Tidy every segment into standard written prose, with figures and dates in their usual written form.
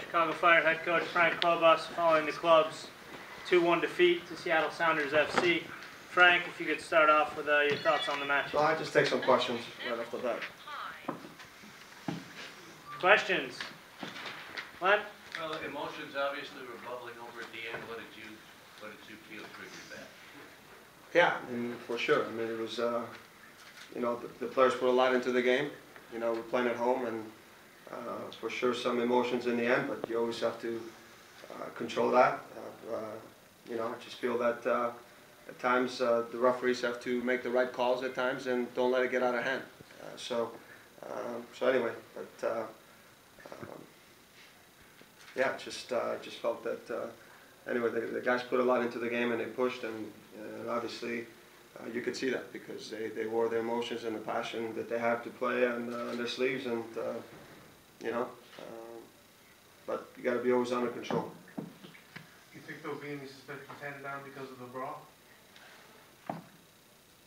Chicago Fire head coach Frank Klopas following the club's 2-1 defeat to Seattle Sounders FC. Frank, if you could start off with your thoughts on the match. Well, I'll just take some questions right off the bat. Questions? What? Well, emotions obviously were bubbling over at the end. What did you feel triggered that? Yeah, I mean, for sure. I mean, it was, you know, the players put a lot into the game. You know, we're playing at home, and for sure some emotions in the end, but you always have to control that. You know, I just feel that at times the referees have to make the right calls at times and don't let it get out of hand. So anyway, but yeah, just felt that anyway the guys put a lot into the game and they pushed, and obviously you could see that because they wore their emotions and the passion that they have to play on their sleeves, and you know, but you got to be always under control. You think there'll be any suspensions handed down because of the brawl?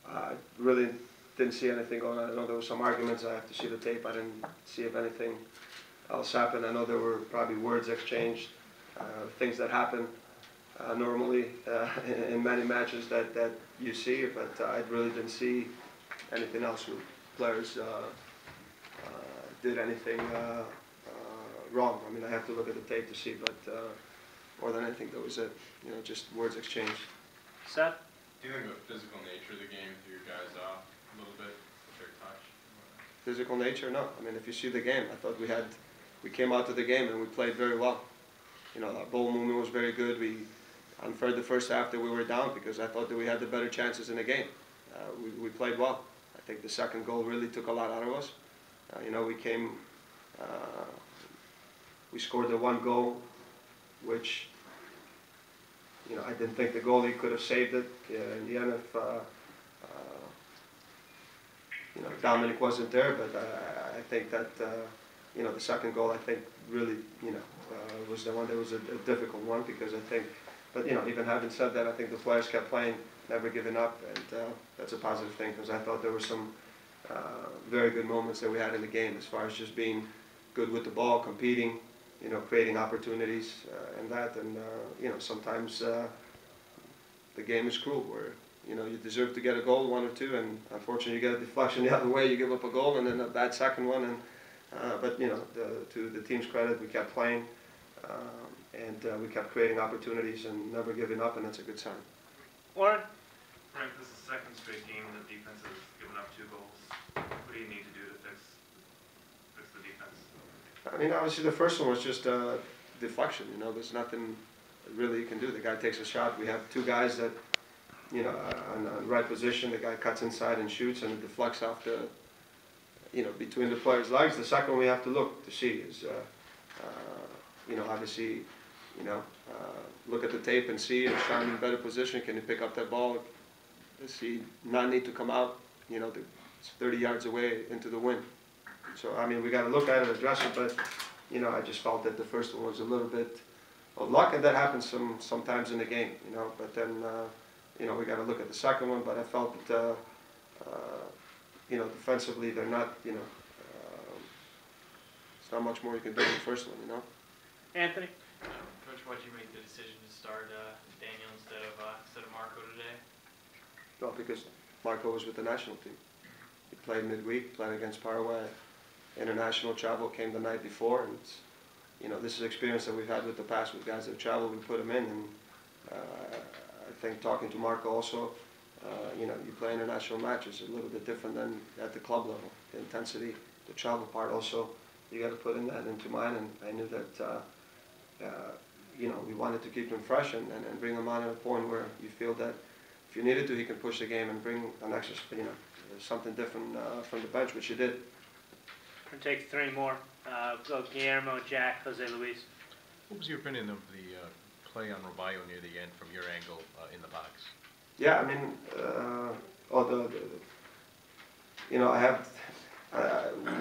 I really didn't see anything going on. I know there were some arguments. I have to see the tape. I didn't see if anything else happened. I know there were probably words exchanged, things that happen normally in many matches that you see, but I really didn't see anything else where players did anything wrong. I mean, I have to look at the tape to see, but more than anything, that was it. You know, just words exchanged. Seth? Do you think the physical nature of the game threw your guys off a little bit with their touch? Physical nature? No. I mean, if you see the game, I thought we came out to the game and we played very well. You know, our ball movement was very good. We unfair the first half that we were down because I thought that we had the better chances in the game. We played well. I think the second goal really took a lot out of us. You know, we scored the one goal, which, you know, I didn't think the goalie could have saved it. In the end, if you know, Dominic wasn't there, but I think that you know, the second goal, I think really, you know, was the one that was a difficult one because I think. But you know, even having said that, I think the players kept playing, never giving up, and that's a positive thing because I thought there were some very good moments that we had in the game as far as just being good with the ball, competing, you know, creating opportunities and that. And you know, sometimes the game is cruel where, you know, you deserve to get a goal, one or two, and unfortunately you get a deflection the other way, you give up a goal, and then a bad second one. And but you know, to the team's credit, we kept playing. And we kept creating opportunities and never giving up, and that's a good sign. Warren? Frank, this is the second straight game the defense has given up 2 goals. What do you need to do to fix the defense? I mean, obviously the first one was just deflection. You know, there's nothing really you can do. The guy takes a shot. We have 2 guys that, you know, on the right position. The guy cuts inside and shoots, and it deflects off the, you know, between the players' legs. The second one we have to look to see is, you know, obviously, you know, look at the tape and see if Sean in better position. Can he pick up that ball? Does he not need to come out? You know, it's 30 yards away into the wind. So, I mean, we got to look at it, address it, but, you know, I just felt that the first one was a little bit of luck, and that happens sometimes in the game, you know. But then, you know, we got to look at the second one, but I felt that, you know, defensively they're not, you know, it's not much more you can do in the first one, you know. Anthony? Coach, why'd you make the decision to start Daniel instead of Marco today? Well, because Marco was with the national team. He played midweek, played against Paraguay. International travel came the night before, and you know, this is experience that we've had with the past with guys that have traveled. We put them in, and I think talking to Marco also, you know, you play international matches a little bit different than at the club level. The intensity, the travel part also, you got to put that into mind, and I knew that. You know, we wanted to keep him fresh and bring him on at a point where you feel that if you needed to, he can push the game and bring an extra, you know, something different from the bench, which he did. We're going to take 3 more. Go Guillermo, Jack, Jose Luis. What was your opinion of the play on Roballo near the end from your angle in the box? Yeah, I mean, you know, I have,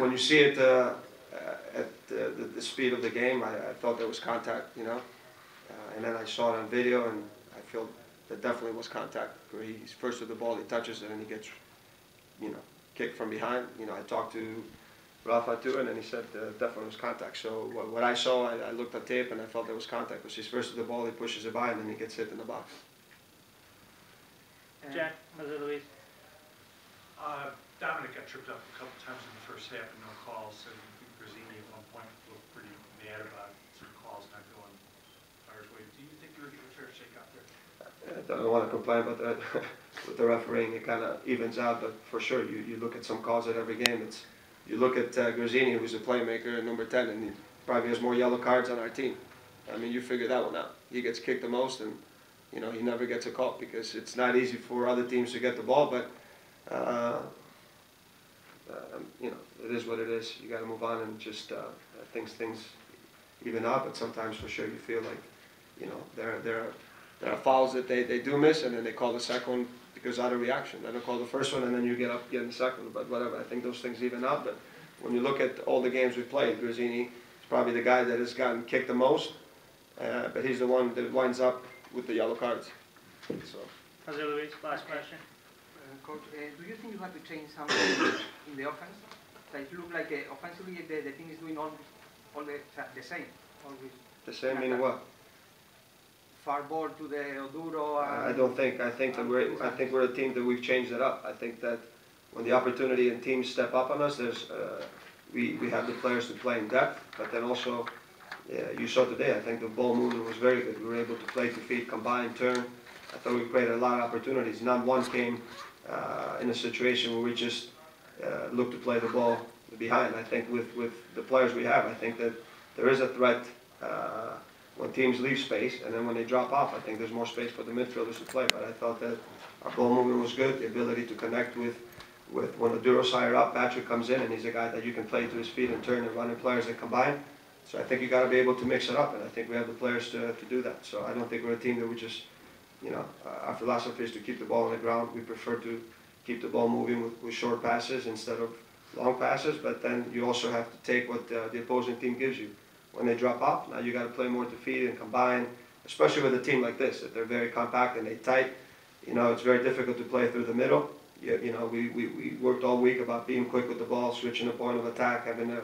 when you see it at the speed of the game, I thought there was contact, you know. And then I saw it on video, and I feel that definitely was contact. Where he's first with the ball, he touches it, and he gets, you know, kicked from behind. You know, I talked to Ralph had to, and then he said definitely was contact. So what I saw, I looked at tape and I felt there was contact. Because he's first to the ball, he pushes it by, and then he gets hit in the box. Jack, Jose Luis. Dominic got tripped up a couple times in the first half and no calls, and Grazzini at one point looked pretty mad about some calls not going our way. Do you think you were getting a fair shake out there? I don't want to complain about that with the refereeing. It kind of evens out, but for sure, you look at some calls at every game. You look at Grazzini, who's a playmaker at number 10, and he probably has more yellow cards on our team. I mean, you figure that one out. He gets kicked the most, and he never gets a call because it's not easy for other teams to get the ball. But it is what it is. You got to move on and just things even out. But sometimes, for sure, you feel like there are fouls that they do miss, and then they call the second one because out of reaction. Then they call the first one, and then you get up getting the second one. But whatever, I think those things even out. But when you look at all the games we played, Grazzini is probably the guy that has gotten kicked the most. But he's the one that winds up with the yellow cards. So. Jose Luis, last question. Coach, do you think you have to change something in the offense? It looks like offensively the team is doing all the same. Always. The same meaning what? Far ball to the Oduro. I don't think. I think we're a team that we've changed it up. I think that when the opportunity and teams step up on us, we have the players to play in depth. But then also, you saw today. I think the ball movement was very good. We were able to play to feet, combine, turn. I thought we created a lot of opportunities. Not one came in a situation where we just looked to play the ball behind. I think with the players we have, I think that there is a threat when teams leave space, and then when they drop off, I think there's more space for the midfielders to play. But I thought that our ball movement was good. The ability to connect with when the Duro's higher up, Patrick comes in, and he's a guy that you can play to his feet and turn and run in players that combine. So I think you got to be able to mix it up, and I think we have the players to do that. So I don't think we're a team that we just, our philosophy is to keep the ball on the ground. We prefer to keep the ball moving with short passes instead of long passes, but then you also have to take what the opposing team gives you. When they drop off, now you got to play more to feed and combine, especially with a team like this, that they're very compact and they tight. It's very difficult to play through the middle. We worked all week about being quick with the ball, switching the point of attack, having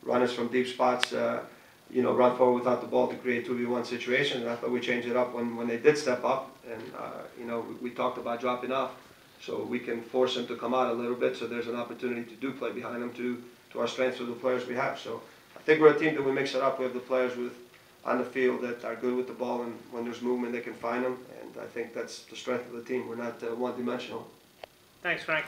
runners from deep spots, run forward without the ball to create 2v1 situations. And I thought we changed it up when they did step up, and we talked about dropping off, so we can force them to come out a little bit. So there's an opportunity to do play behind them to our strengths with the players we have. So I think we're a team that we mix it up. We have the players on the field that are good with the ball, and when there's movement, they can find them. And I think that's the strength of the team. We're not one-dimensional. Thanks, Frank.